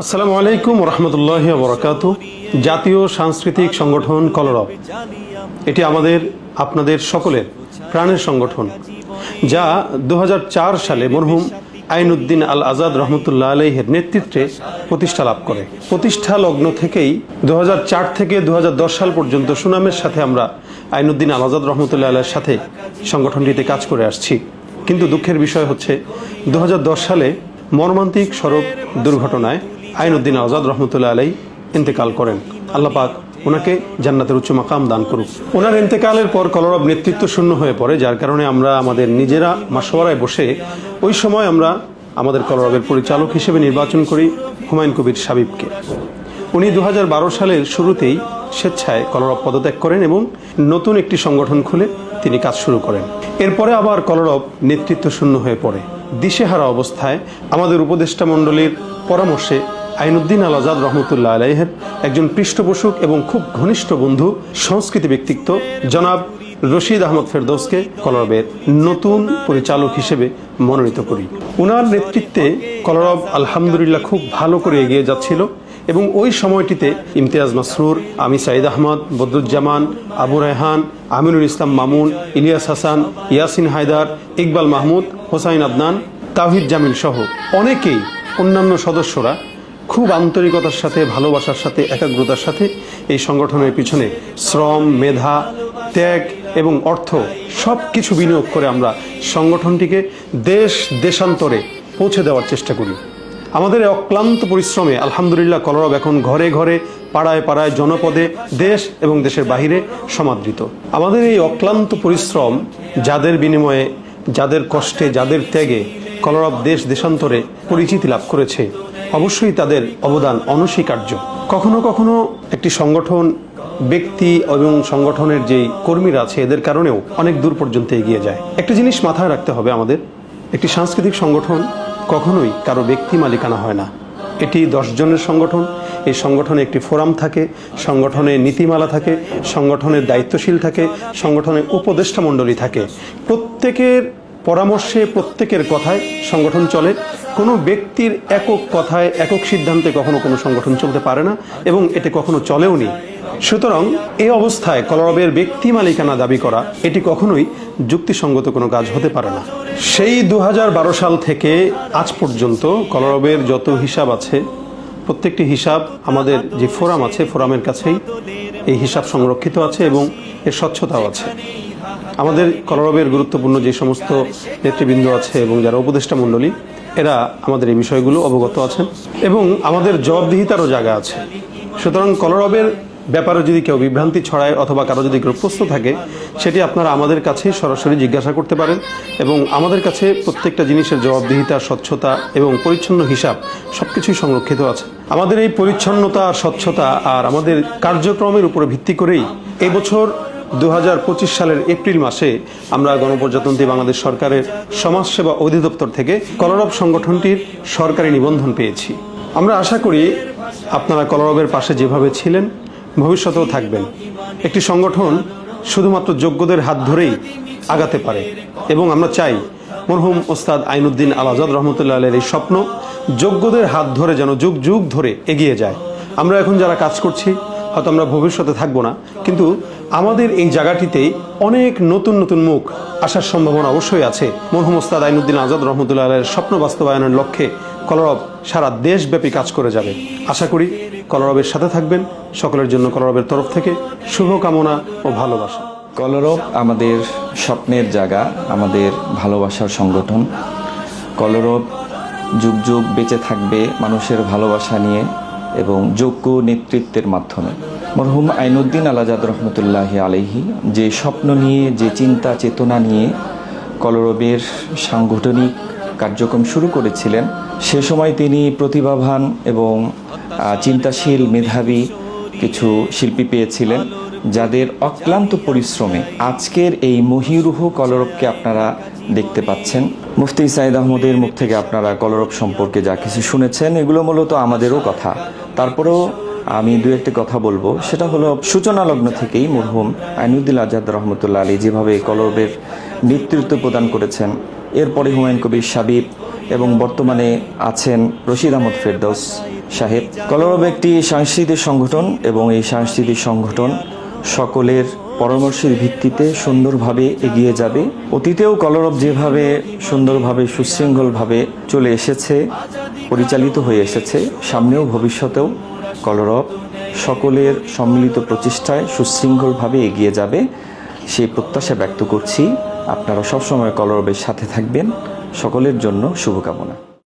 আসসালামু আলাইকুম রহমতুল্লাহি ওয়া বারাকাতুহু। জাতীয় সাংস্কৃতিক সংগঠন কলরব, এটি আমাদের আপনাদের সকলের প্রাণের সংগঠন, যা 2004 সালে মরহুম আইনুদ্দিন আল আজাদ রহমতুল্লাহ আলাইহের নেতৃত্বে প্রতিষ্ঠা লাভ করে। প্রতিষ্ঠা লগ্ন থেকেই 2004 থেকে 2010 সাল পর্যন্ত সুনামের সাথে আমরা আইনুদ্দিন আল আজাদ রহমতুল্লাহ আলাইয়ের সাথে সংগঠনটিতে কাজ করে আসছি। কিন্তু দুঃখের বিষয় হচ্ছে 2010 সালে মর্মান্তিক সড়ক দুর্ঘটনায় আইনুদ্দিন আজাদ রহমতুল্লাহ আলাই ইন্তেকাল করেন। আল্লাহ পাক ওনাকে জান্নাতের উচ্চ মাকাম দান করুক। ওনার ইন্তেকালের পর কলরব নেতৃত্ব শূন্য হয়ে পড়ে, যার কারণে আমরা আমাদের নিজেরা মাশওয়ারায় বসে ওই সময় আমরা আমাদের কলরবের পরিচালক হিসেবে নির্বাচন করি হুমায়ুন কবির সাবিবকে। উনি 2012 সালের শুরুতেই স্বেচ্ছায় কলরব পদত্যাগ করেন এবং নতুন একটি সংগঠন খুলে তিনি কাজ শুরু করেন। এরপরে আবার কলরব নেতৃত্ব শূন্য হয়ে পড়ে। দিশেহারা অবস্থায় আমাদের উপদেষ্টা মণ্ডলীর পরামর্শে আইনুদ্দিন আল আজাদ রহমতুল্লাহ আলাইহের একজন পৃষ্ঠপোষক এবং খুব ঘনিষ্ঠ বন্ধু, সংস্কৃতি ব্যক্তিত্ব জনাব রশিদ আহমদ ফেরদৌসকে কলরবের নতুন পরিচালক হিসেবে মনোনীত করি। ওনার নেতৃত্বে কলরব আলহামদুলিল্লাহ খুব ভালো করে এগিয়ে যাচ্ছিল এবং ওই সময়টিতে ইমতিয়াজ মাসরুর, আমি সাইদ আহমদ, বদরুজ্জামান, আবু রায়হান, আমিনুল ইসলাম মামুন, ইলিয়াস হাসান, ইয়াসিন হায়দার, ইকবাল মাহমুদ, হোসাইন আদনান, তাওহিদ জামিল সহ অনেকেই অন্যান্য সদস্যরা খুব আন্তরিকতার সাথে, ভালোবাসার সাথে, একাগ্রতার সাথে এই সংগঠনের পিছনে শ্রম, মেধা, ত্যাগ এবং অর্থ সব কিছু বিনিয়োগ করে আমরা সংগঠনটিকে দেশ দেশান্তরে পৌঁছে দেওয়ার চেষ্টা করি। আমাদের এই অক্লান্ত পরিশ্রমে আলহামদুলিল্লাহ কলরব এখন ঘরে ঘরে, পাড়ায় পাড়ায়, জনপদে, দেশ এবং দেশের বাহিরে সমাদৃত। আমাদের এই অক্লান্ত পরিশ্রম, যাদের বিনিময়ে, যাদের কষ্টে, যাদের ত্যাগে কলরব দেশ দেশান্তরে পরিচিতি লাভ করেছে, অবশ্যই তাদের অবদান অনস্বীকার্য। কখনো কখনো একটি সংগঠন, ব্যক্তি এবং সংগঠনের যেই কর্মীরা আছে এদের কারণেও অনেক দূর পর্যন্ত এগিয়ে যায়। একটা জিনিস মাথায় রাখতে হবে আমাদের, একটি সাংস্কৃতিক সংগঠন কখনোই কারো ব্যক্তি মালিকানা হয় না। এটি 10 জনের সংগঠন। এই সংগঠনে একটি ফোরাম থাকে, সংগঠনে নীতিমালা থাকে, সংগঠনের দায়িত্বশীল থাকে, সংগঠনের উপদেষ্টা মণ্ডলী থাকে। প্রত্যেকের পরামর্শে, প্রত্যেকের কথায় সংগঠন চলে। কোনো ব্যক্তির একক কথায়, একক সিদ্ধান্তে কখনো কোনো সংগঠন চলতে পারে না এবং এটি কখনো চলেও নি। সুতরাং এই অবস্থায় কলরবের ব্যক্তি মালিকানা দাবি করা এটি কখনোই যুক্তিসঙ্গত কোনো কাজ হতে পারে না। সেই 2012 সাল থেকে আজ পর্যন্ত কলরবের যত হিসাব আছে, প্রত্যেকটি হিসাব আমাদের যে ফোরাম আছে, ফোরামের কাছেই এই হিসাব সংরক্ষিত আছে এবং এর স্বচ্ছতাও আছে। আমাদের কলরবের গুরুত্বপূর্ণ যে সমস্ত নেতৃবৃন্দ আছে এবং যারা উপদেষ্টা মণ্ডলী, এরা আমাদের এই বিষয়গুলো অবগত আছেন এবং আমাদের জবাবদিহিতারও জায়গা আছে। সুতরাং কলরবের ব্যাপারে যদি কেউ বিভ্রান্তি ছড়ায় অথবা কারো যদি কেউ প্রশ্ন থাকে, সেটি আপনারা আমাদের কাছে সরাসরি জিজ্ঞাসা করতে পারেন এবং আমাদের কাছে প্রত্যেকটা জিনিসের জবাবদিহিতা, স্বচ্ছতা এবং পরিচ্ছন্ন হিসাব সবকিছুই সংরক্ষিত আছে। আমাদের এই পরিচ্ছন্নতা, স্বচ্ছতা আর আমাদের কার্যক্রমের উপরে ভিত্তি করেই এই বছর 2025 সালের এপ্রিল মাসে আমরা গণপ্রজাতন্ত্রী বাংলাদেশ সরকারের সমাজসেবা অধিদপ্তর থেকে কলরব সংগঠনটির সরকারি নিবন্ধন পেয়েছি। আমরা আশা করি আপনারা কলরবের পাশে যেভাবে ছিলেন ভবিষ্যতেও থাকবেন। একটি সংগঠন শুধুমাত্র যোগ্যদের হাত ধরেই আগাতে পারে এবং আমরা চাই মরহুম ওস্তাদ আইনুদ্দিন আল আজাদ রহমতুল্লাহ আলাইহির এই স্বপ্ন যোগ্যদের হাত ধরে যেন যুগ যুগ ধরে এগিয়ে যায়। আমরা এখন যারা কাজ করছি হয়তো আমরা ভবিষ্যতে থাকবো না, কিন্তু আমাদের এই জায়গাটিতেই অনেক নতুন নতুন মুখ আসার সম্ভাবনা অবশ্যই আছে। মরহুম ওস্তাদ আইনুদ্দিন আজাদ রহমতুল্লাহ আলাইহির স্বপ্ন বাস্তবায়নের লক্ষ্যে কলরব সারা দেশব্যাপী কাজ করে যাবে। আশা করি কলরবের সাথে থাকবেন। সকলের জন্য কলরবের তরফ থেকে শুভকামনা ও ভালোবাসা। কলরব আমাদের স্বপ্নের জায়গা, আমাদের ভালোবাসার সংগঠন। কলরব যুগ যুগ বেঁচে থাকবে মানুষের ভালোবাসা নিয়ে এবং যোগ্য নেতৃত্বের মাধ্যমে। মরহুম আইনুদ্দিন আল আজাদ রহমতুল্লাহি আলাইহি যে স্বপ্ন নিয়ে, যে চিন্তা চেতনা নিয়ে কলরবের সাংগঠনিক কার্যক্রম শুরু করেছিলেন, সে সময় তিনি প্রতিভাবান এবং চিন্তাশীল, মেধাবী কিছু শিল্পী পেয়েছিলেন, যাদের অক্লান্ত পরিশ্রমে আজকের এই মহিরুহ কলরবকে আপনারা দেখতে পাচ্ছেন। মুফতি সাইদ আহমদের মুখ থেকে আপনারা কলরব সম্পর্কে যা কিছু শুনেছেন, এগুলো মূলত আমাদেরও কথা। তারপরেও আমি দু একটি কথা বলবো, সেটা হলো সূচনা লগ্ন থেকেই মরহুম আইনুদ্দিন আজাদ রহমতুল্লাহ আলী যেভাবে কলরবের নেতৃত্ব প্রদান করেছেন, এরপরে হুমায়ুন কবির সাবিব এবং বর্তমানে আছেন রশিদ আহমদ ফেরদৌস সাহেব। কলরব একটি সাংস্কৃতিক সংগঠন এবং এই সাংস্কৃতিক সংগঠন সকলের পরামর্শের ভিত্তিতে সুন্দরভাবে এগিয়ে যাবে। অতীতেও কলরব যেভাবে সুন্দরভাবে সুশৃঙ্খলভাবে চলে এসেছে, পরিচালিত হয়ে এসেছে, সামনেও ভবিষ্যতেও কলরব সকলের সম্মিলিত প্রচেষ্টায় সুশৃঙ্খলভাবে এগিয়ে যাবে সেই প্রত্যাশা ব্যক্ত করছি। আপনারা সবসময় কলরবের সাথে থাকবেন। সকলের জন্য শুভকামনা।